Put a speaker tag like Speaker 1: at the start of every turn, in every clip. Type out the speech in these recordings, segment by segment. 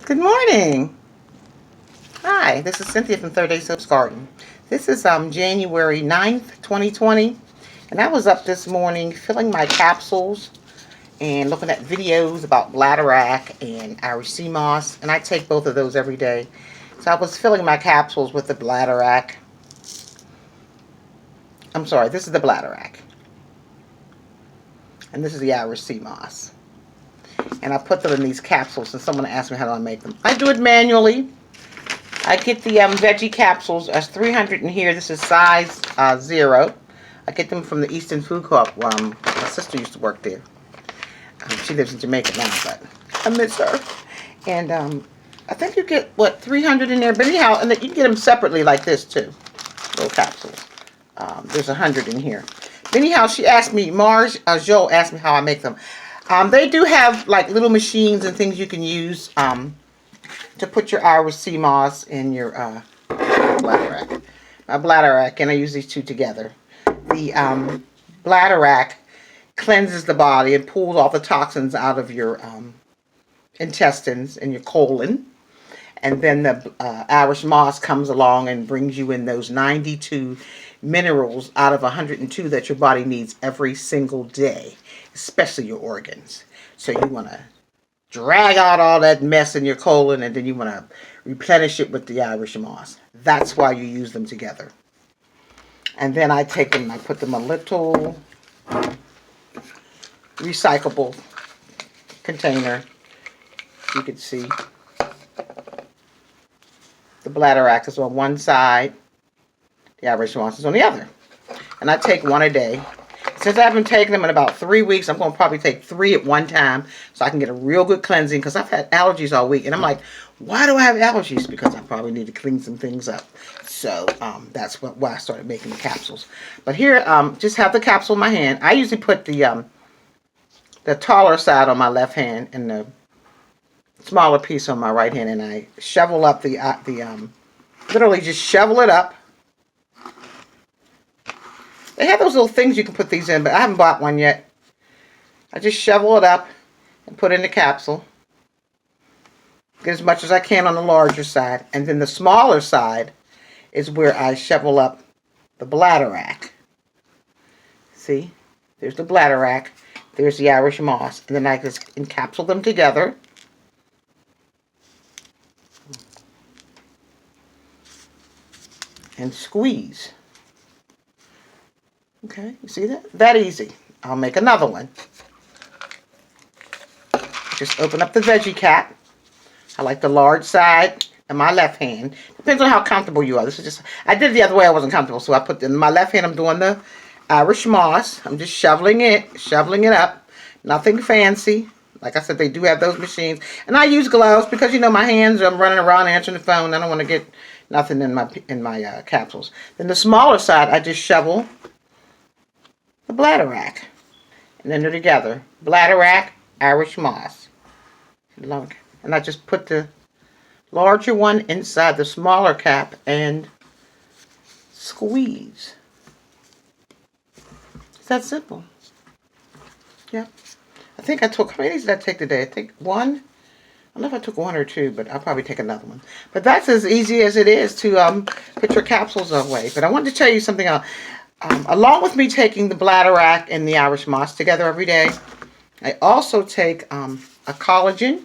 Speaker 1: Good morning. Hi, this is Cynthia from Third Day Soaps Garden. This is January 9th, 2020, and I was up this morning filling my capsules and looking at videos about Bladderwrack and Irish Sea Moss, and I take both of those every day. So I was filling my capsules with the Bladderwrack. I'm sorry, this is the Bladderwrack, and this is the Irish Sea Moss. And I put them in these capsules, and someone asked me how do I make them. I do it manually. I get the veggie capsules. There's 300 in here. This is size 0. I get them from the Eastern Food Co-op. My sister used to work there. She lives in Jamaica now, but I miss her. And I think you get, 300 in there. But anyhow, and you can get them separately like this, too. Little capsules. There's 100 in here. Anyhow, she asked me, Joe asked me how I make them. They do have, like, little machines and things you can use to put your Irish Sea Moss in your Bladderwrack. My Bladderwrack, and I use these two together. The Bladderwrack cleanses the body and pulls all the toxins out of your intestines and your colon. And then the Irish Moss comes along and brings you in those 92 minerals out of 102 that your body needs every single day, especially your organs. So you want to drag out all that mess in your colon, and then you want to replenish it with the Irish Moss. That's why you use them together. And then I take them, I put them in a little recyclable container. You can see the Bladderwrack is on one side, the Irish Moss is on the other. And I take one a day. Since I haven't taken them in about 3 weeks, I'm going to probably take 3 at one time so I can get a real good cleansing, because I've had allergies all week. And I'm like, why do I have allergies? Because I probably need to clean some things up. So that's why I started making the capsules. But here, just have the capsule in my hand. I usually put the taller side on my left hand and the smaller piece on my right hand. And I shovel up literally just shovel it up. They have those little things you can put these in, but I haven't bought one yet. I just shovel it up and put it in the capsule. Get as much as I can on the larger side. And then the smaller side is where I shovel up the Bladderwrack. See? There's the Bladderwrack. There's the Irish Moss. And then I just encapsule them together. And squeeze. Okay, you see that? That easy. I'll make another one. Just open up the veggie cap. I like the large side in my left hand. Depends on how comfortable you are. This is just, I did it the other way, I wasn't comfortable. So I put in my left hand, I'm doing the Irish Moss. I'm just shoveling it up. Nothing fancy. Like I said, they do have those machines. And I use gloves because, you know, my hands, I'm running around answering the phone. I don't want to get nothing in my capsules. Then the smaller side, I just shovel the Bladderwrack. And then they're together. Bladderwrack, Irish Moss. And I just put the larger one inside the smaller cap and squeeze. It's that simple. Yeah. I think I took, how many did I take today? I think one. I don't know if I took one or two, but I'll probably take another one. But that's as easy as it is to put your capsules away. But I wanted to tell you something else. Along with me taking the Bladderwrack and the Irish Moss together every day, I also take a collagen.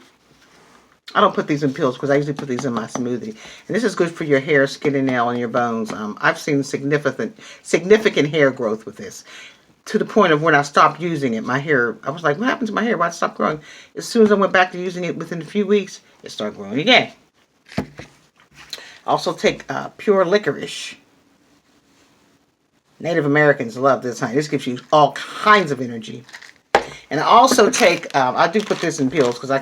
Speaker 1: I don't put these in pills because I usually put these in my smoothie. And this is good for your hair, skin, and nail, and your bones. I've seen significant hair growth with this. To the point of when I stopped using it, my hair, I was like, what happened to my hair? Why did it stop growing? As soon as I went back to using it within a few weeks, it started growing again. I also take pure licorice. Native Americans love this, honey. This gives you all kinds of energy. And I also take, I do put this in pills because I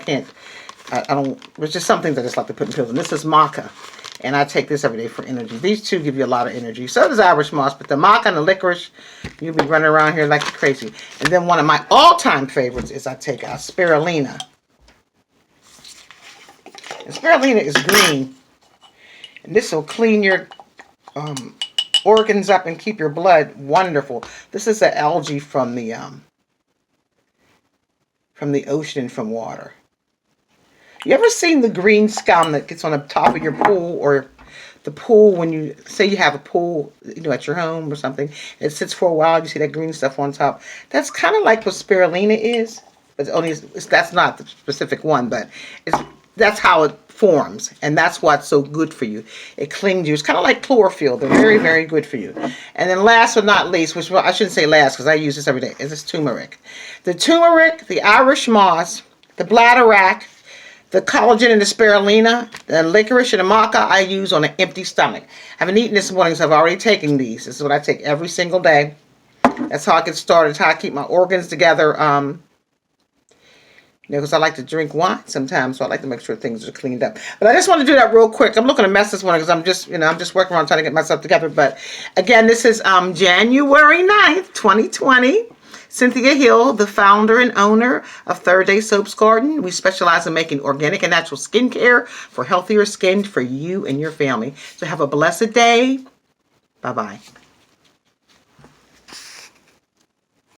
Speaker 1: don't, there's just some things I just like to put in pills. And this is maca. And I take this every day for energy. These two give you a lot of energy. So does Irish Moss. But the maca and the licorice, you'll be running around here like you're crazy. And then one of my all-time favorites is I take spirulina. And spirulina is green. And this will clean your organs up and keep your blood wonderful. This is an algae from the ocean, from water. You ever seen the green scum that gets on the top of your pool, or the pool when you say you have a pool, at your home or something? It sits for a while. You see that green stuff on top. That's kind of like what spirulina is, but that's not the specific one, but that's how it forms, and that's what's so good for you. It cleans you. It's kind of like chlorophyll. They're very, very good for you. And then last but not least, which I shouldn't say last because I use this every day, is this turmeric. The turmeric, the Irish moss, the bladderwrack, the collagen and the spirulina, the licorice and the maca I use on an empty stomach. I haven't eaten this morning, so I've already taken these. This is what I take every single day. That's how I get started. It's how I keep my organs together. Because I like to drink wine sometimes, so I like to make sure things are cleaned up. But I just want to do that real quick. I'm looking a mess this morning because I'm just working around trying to get myself together. But again, this is January 9th, 2020. Cynthia Hill, the founder and owner of Third Day Soaps Garden. We specialize in making organic and natural skincare for healthier skin for you and your family. So have a blessed day. Bye-bye.